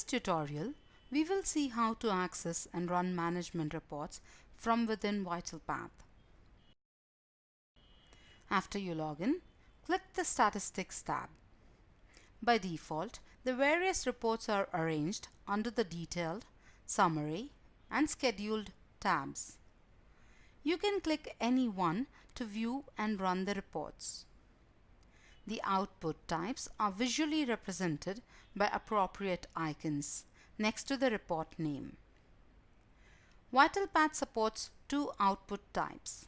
tutorial, we will see how to access and run management reports from within VitalPath. After you log in, click the Statistics tab. By default, the various reports are arranged under the Detailed, Summary, and Scheduled tabs. You can click any one to view and run the reports. The output types are visually represented by appropriate icons next to the report name. VitalPath supports two output types,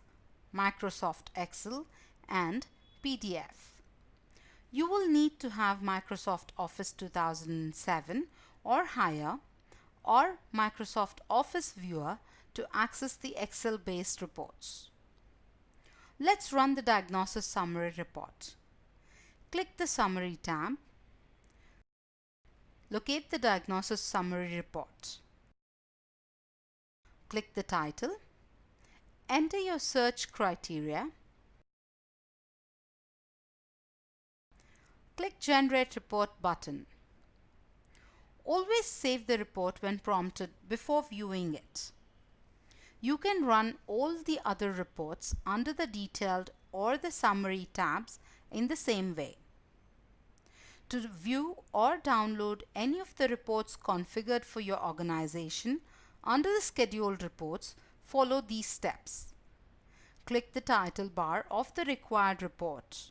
Microsoft Excel and PDF. You will need to have Microsoft Office 2007 or higher, or Microsoft Office Viewer to access the Excel-based reports. Let's run the Diagnosis Summary report. Click the Summary tab. Locate the Diagnosis Summary report. Click the title. Enter your search criteria. Click Generate Report button. Always save the report when prompted before viewing it. You can run all the other reports under the Detailed or the Summary tabs in the same way. To view or download any of the reports configured for your organization under the Scheduled reports, follow these steps. Click the title bar of the required report.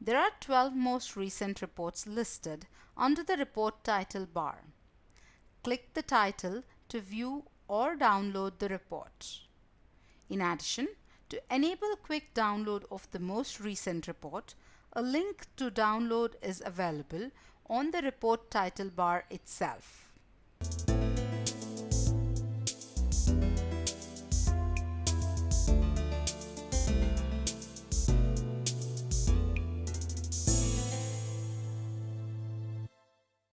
There are 12 most recent reports listed under the report title bar. Click the title to view or download the report. In addition, to enable quick download of the most recent report, a link to download is available on the report title bar itself.